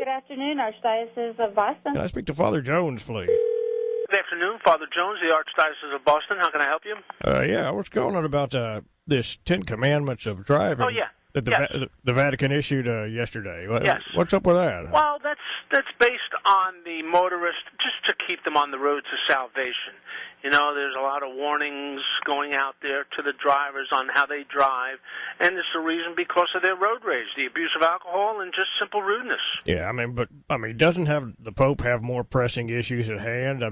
Good afternoon, Archdiocese of Boston. Can I speak to Father Jones, please? Good afternoon, Father Jones, the Archdiocese of Boston. How can I help you? Yeah, I was calling about this 10 Commandments of driving. Oh, yeah. That the Vatican issued yesterday. Yes. What's up with that? Well, that's based on the motorist, just to keep them on the road to salvation. You know, there's a lot of warnings going out there to the drivers on how they drive, and it's the reason because of their road rage, the abuse of alcohol, and just simple rudeness. Yeah, doesn't the Pope have more pressing issues at hand?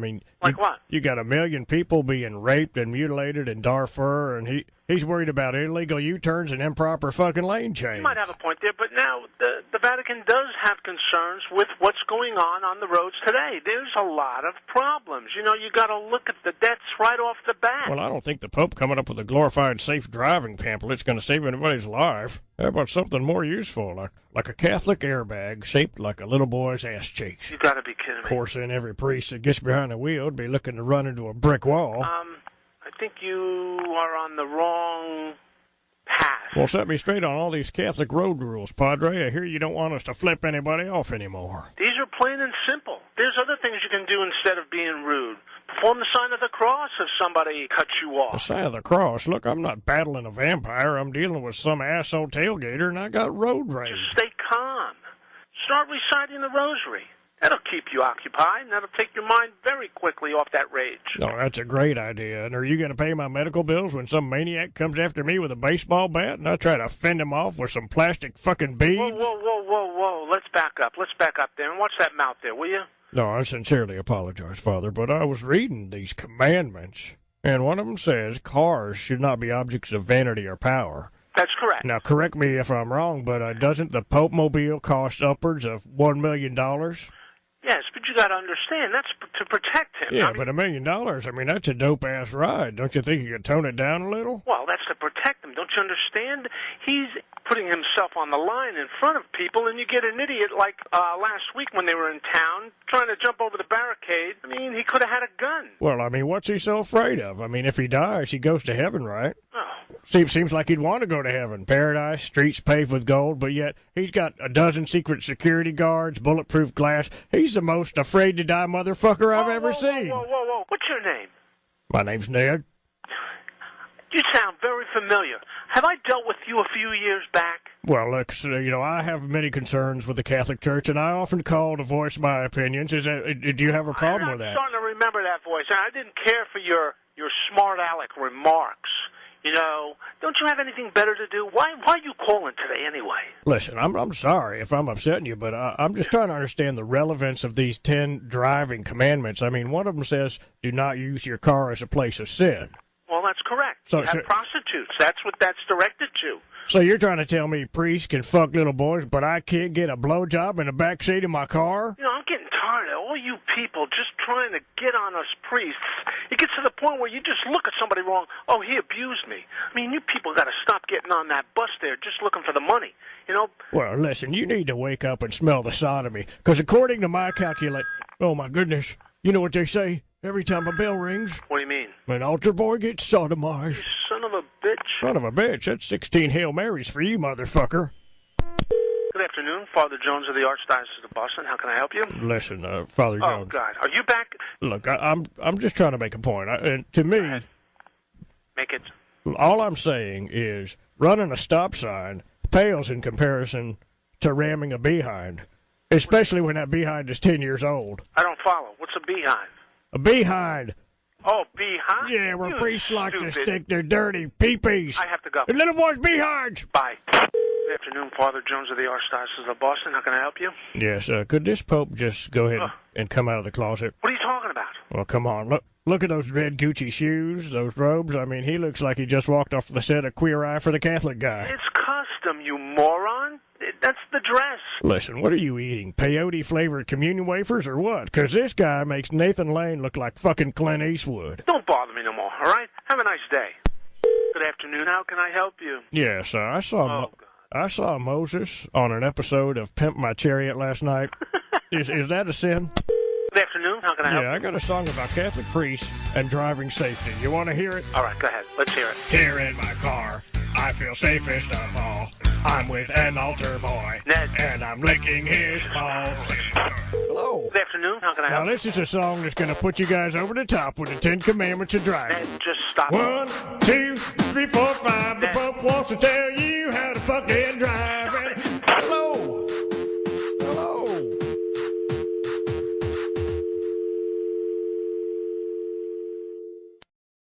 Like what? You got 1 million people being raped and mutilated in Darfur, and he's worried about illegal U-turns and improper fucking lane change. You might have a point there, but now the Vatican does have concerns with what's going on the roads today. There's a lot of problems. You know, you got to look at the deaths right off the bat. Well, I don't think the Pope coming up with a glorified safe driving pamphlet's going to save anybody's life. How about something more useful, like a Catholic airbag shaped like a little boy's ass cheeks? You got to be kidding me. Of course, then every priest that gets behind the wheel would be looking to run into a brick wall. I think you are on the wrong path. Well, set me straight on all these Catholic road rules, Padre. I hear you don't want us to flip anybody off anymore. These are plain and simple. There's other things you can do instead of being rude. Perform the sign of the cross if somebody cuts you off. The sign of the cross? Look, I'm not battling a vampire. I'm dealing with some asshole tailgater, and I got road rage. Just stay calm. Start reciting the rosary. That'll keep you occupied, and that'll take your mind very quickly off that rage. Oh, that's a great idea. And are you going to pay my medical bills when some maniac comes after me with a baseball bat and I try to fend him off with some plastic fucking beads? Whoa. Let's back up there and watch that mouth there, will you? No, I sincerely apologize, Father, but I was reading these commandments, and one of them says cars should not be objects of vanity or power. That's correct. Now, correct me if I'm wrong, but doesn't the Pope Mobile cost upwards of $1 million? Yes, but you got to understand, that's to protect him. Yeah, but $1 million, that's a dope-ass ride. Don't you think you could tone it down a little? Well, that's to protect him. Don't you understand? He's putting himself on the line in front of people, and you get an idiot like last week when they were in town trying to jump over the barricade. He could have had a gun. Well, what's he so afraid of? If he dies, he goes to heaven, right? Oh. Seems like he'd want to go to heaven. Paradise, streets paved with gold, but yet he's got a dozen secret security guards, bulletproof glass. He's the most afraid-to-die motherfucker I've ever seen. Whoa. What's your name? My name's Ned. You sound very familiar. Have I dealt with you a few years back? Well, look, I have many concerns with the Catholic Church, and I often call to voice my opinions. Do you have a problem with that? I'm starting to remember that voice. I didn't care for your smart aleck remarks. Don't you have anything better to do? Why are you calling today anyway? Listen, I'm sorry if I'm upsetting you, but I'm just trying to understand the relevance of these 10 driving commandments. One of them says, do not use your car as a place of sin. Well, that's correct. So prostitutes. That's what that's directed to. So you're trying to tell me priests can fuck little boys, but I can't get a blowjob in the back seat of my car? I'm getting tired of all you people just trying to get on us priests. It gets to the point where you just look at somebody wrong. Oh, he abused me. You people got to stop getting on that bus there just looking for the money. Well, listen, you need to wake up and smell the sodomy, because according to my oh my goodness, you know what they say? Every time a bell rings... What do you mean? An altar boy gets sodomized. You son of a bitch. Son of a bitch. That's 16 Hail Marys for you, motherfucker. Good afternoon. Father Jones of the Archdiocese of Boston. How can I help you? Listen, Father Jones. Oh, God. Are you back? Look, I'm just trying to make a point. To me... Make it. All I'm saying is running a stop sign pales in comparison to ramming a behind, especially when that behind is 10 years old. I don't follow. What's a behind? A behind. Oh, behind? Yeah, where priests like to stick their dirty pee-pees. I have to go. The little boy's behinds. Bye. Good afternoon, Father Jones of the Archdiocese of Boston. How can I help you? Yes, could this Pope just go ahead and come out of the closet? What are you talking about? Well, come on. Look at those red Gucci shoes, those robes. He looks like he just walked off the set of Queer Eye for the Catholic Guy. It's custom, you moron. That's the dress. Listen, what are you eating? Peyote-flavored communion wafers or what? Because this guy makes Nathan Lane look like fucking Clint Eastwood. Don't bother me no more, all right? Have a nice day. Good afternoon. How can I help you? Yes, I saw Moses on an episode of Pimp My Chariot last night. Is that a sin? Good afternoon. How can I help you? Yeah, I got a song about Catholic priests and driving safety. You want to hear it? All right, go ahead. Let's hear it. Here in my car, I feel safest of all. I'm with an altar boy, Ned. and I'm licking his balls. Hello. Good afternoon. How can I Now, help? this is a song that's going to put you guys over the top with the 10 Commandments of driving. Ned, just stop. 1, 2, 3, 4, 5. The Ned. Pope wants to tell you how to fucking drive. Stop And it.